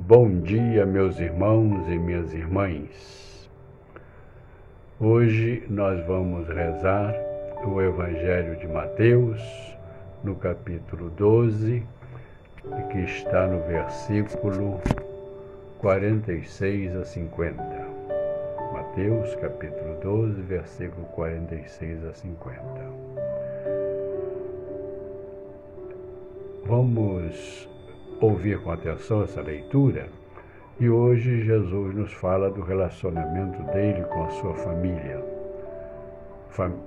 Bom dia, meus irmãos e minhas irmãs. Hoje nós vamos rezar o Evangelho de Mateus, no capítulo 12, que está no versículo 46 a 50. Mateus, capítulo 12, versículo 46 a 50. Vamos ouvir com atenção essa leitura e hoje Jesus nos fala do relacionamento dele com a sua família.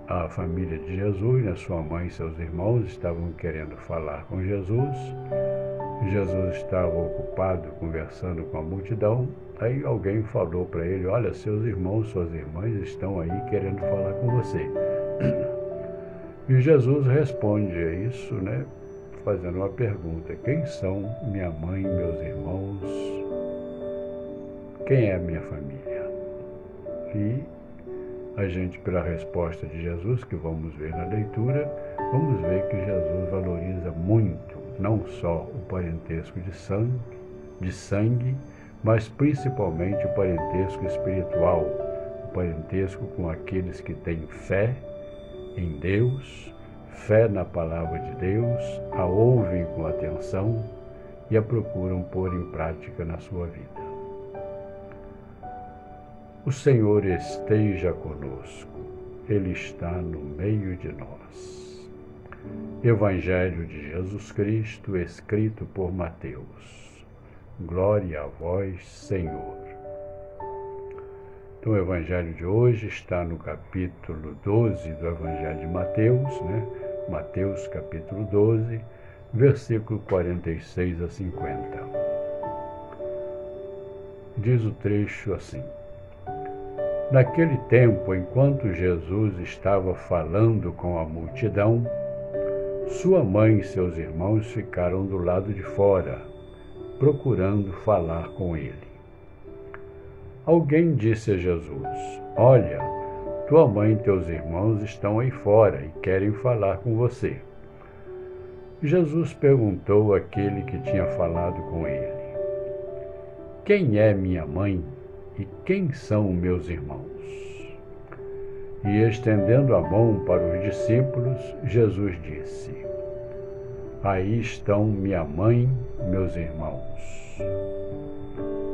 A família de Jesus, sua mãe e seus irmãos estavam querendo falar com Jesus. Jesus estava ocupado conversando com a multidão. Aí alguém falou para ele: olha, seus irmãos, suas irmãs estão aí querendo falar com você. E Jesus responde a isso, fazendo uma pergunta: quem são minha mãe, meus irmãos? Quem é a minha família? E a gente, pela resposta de Jesus, que vamos ver na leitura, vamos ver que Jesus valoriza muito, não só o parentesco de sangue, mas principalmente o parentesco espiritual, o parentesco com aqueles que têm fé em Deus, fé na palavra de Deus, a ouvem com atenção e a procuram pôr em prática na sua vida. O Senhor esteja conosco, Ele está no meio de nós. Evangelho de Jesus Cristo, escrito por Mateus. Glória a vós, Senhor. Então, o Evangelho de hoje está no capítulo 12 do Evangelho de Mateus, Mateus capítulo 12, versículo 46 a 50. Diz o trecho assim: naquele tempo, enquanto Jesus estava falando com a multidão, sua mãe e seus irmãos ficaram do lado de fora, procurando falar com ele. Alguém disse a Jesus: olha, tua mãe e teus irmãos estão aí fora e querem falar com você. Jesus perguntou àquele que tinha falado com ele: quem é minha mãe e quem são meus irmãos? E estendendo a mão para os discípulos, Jesus disse: aí estão minha mãe, meus irmãos.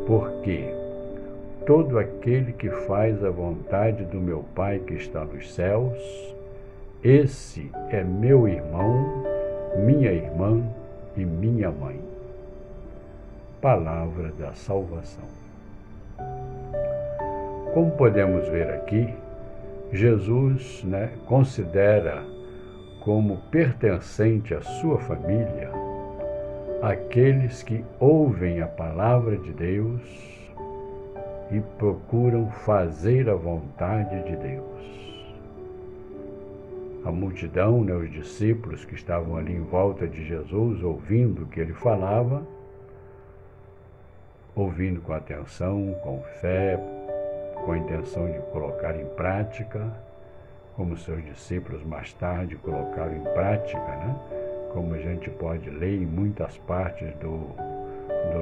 Porque todo aquele que faz a vontade do meu Pai que está nos céus, esse é meu irmão, minha irmã e minha mãe. Palavra da salvação. Como podemos ver aqui, Jesus considera como pertencente à sua família aqueles que ouvem a palavra de Deus e procuram fazer a vontade de Deus. A multidão, os discípulos que estavam ali em volta de Jesus, ouvindo o que ele falava, ouvindo com atenção, com fé, com a intenção de colocar em prática, como seus discípulos mais tarde colocaram em prática, como a gente pode ler em muitas partes do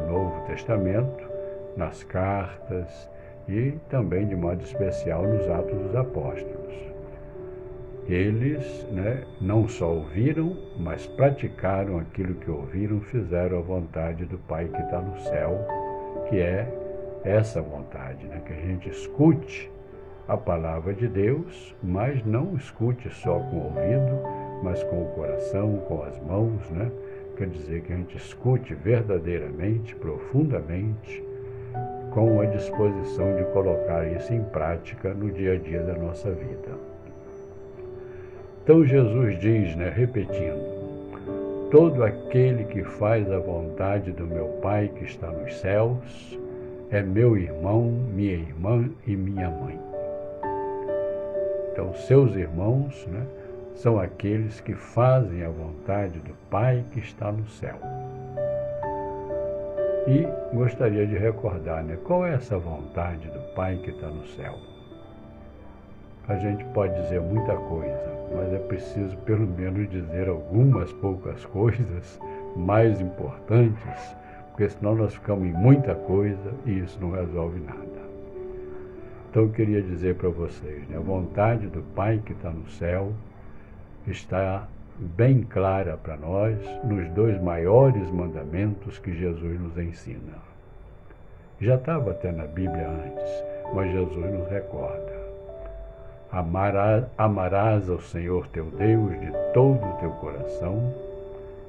Novo Testamento, nas cartas e também de modo especial nos Atos dos Apóstolos. Eles não só ouviram, mas praticaram aquilo que ouviram, fizeram a vontade do Pai que está no céu, que é essa vontade, que a gente escute a palavra de Deus, mas não escute só com o ouvido, mas com o coração, com as mãos, Quer dizer que a gente escute verdadeiramente, profundamente, com a disposição de colocar isso em prática no dia a dia da nossa vida. Então Jesus diz, repetindo: todo aquele que faz a vontade do meu Pai que está nos céus é meu irmão, minha irmã e minha mãe. Então, seus irmãos, são aqueles que fazem a vontade do Pai que está no céu. E gostaria de recordar, qual é essa vontade do Pai que está no céu? A gente pode dizer muita coisa, mas é preciso pelo menos dizer algumas poucas coisas mais importantes porque senão nós ficamos em muita coisa e isso não resolve nada. Então eu queria dizer para vocês, né, a vontade do Pai que está no céu está bem clara para nós nos 2 maiores mandamentos que Jesus nos ensina. Já estava até na Bíblia antes, mas Jesus nos recorda. Amarás ao Senhor teu Deus de todo o teu coração,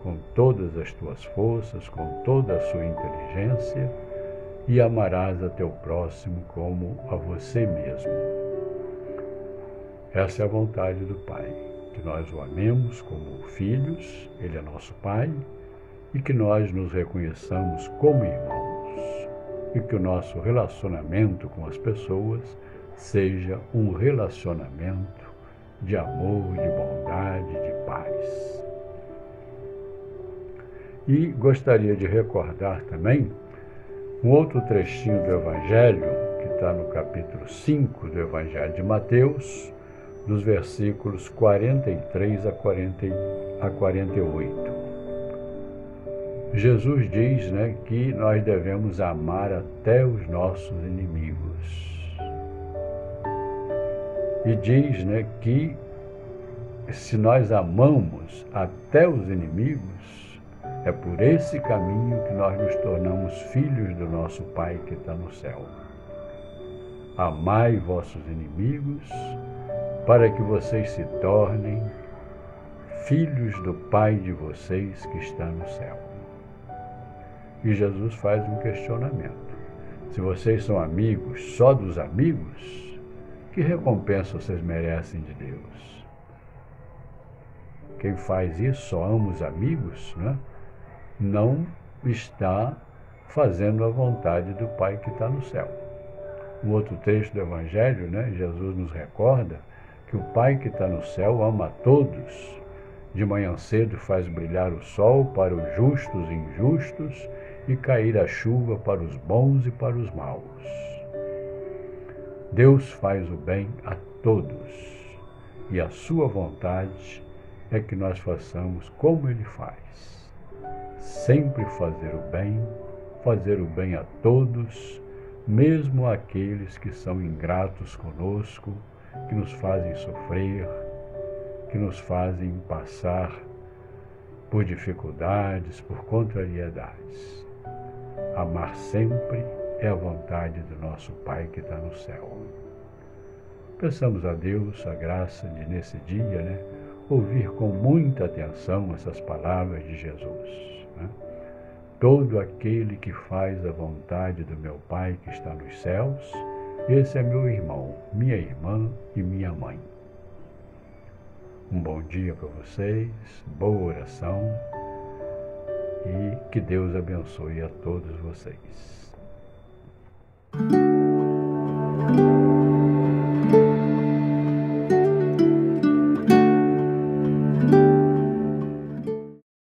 com todas as tuas forças, com toda a sua inteligência, e amarás a teu próximo como a você mesmo. Essa é a vontade do Pai, que nós o amemos como filhos, Ele é nosso Pai, e que nós nos reconheçamos como irmãos, e que o nosso relacionamento com as pessoas seja um relacionamento de amor, de bondade, de paz. E gostaria de recordar também um outro trechinho do Evangelho, que está no capítulo 5 do Evangelho de Mateus, dos versículos 43 a 48. Jesus diz, né, que nós devemos amar até os nossos inimigos. E diz, né, que se nós amamos até os inimigos, é por esse caminho que nós nos tornamos filhos do nosso Pai que está no céu. Amai vossos inimigos, para que vocês se tornem filhos do Pai de vocês que está no céu. E Jesus faz um questionamento. Se vocês são amigos só dos amigos, que recompensa vocês merecem de Deus? Quem faz isso, só ama os amigos, né? Não está fazendo a vontade do Pai que está no céu. Um outro trecho do Evangelho, né, Jesus nos recorda que o Pai que está no céu ama a todos. De manhã cedo faz brilhar o sol para os justos e injustos e cair a chuva para os bons e para os maus. Deus faz o bem a todos e a sua vontade é que nós façamos como Ele faz. Sempre fazer o bem a todos, mesmo aqueles que são ingratos conosco, que nos fazem sofrer, que nos fazem passar por dificuldades, por contrariedades. Amar sempre é a vontade do nosso Pai que está no céu. Peçamos a Deus a graça de, nesse dia, né, ouvir com muita atenção essas palavras de Jesus. Né? Todo aquele que faz a vontade do meu Pai que está nos céus, esse é meu irmão, minha irmã e minha mãe. Um bom dia para vocês, boa oração e que Deus abençoe a todos vocês.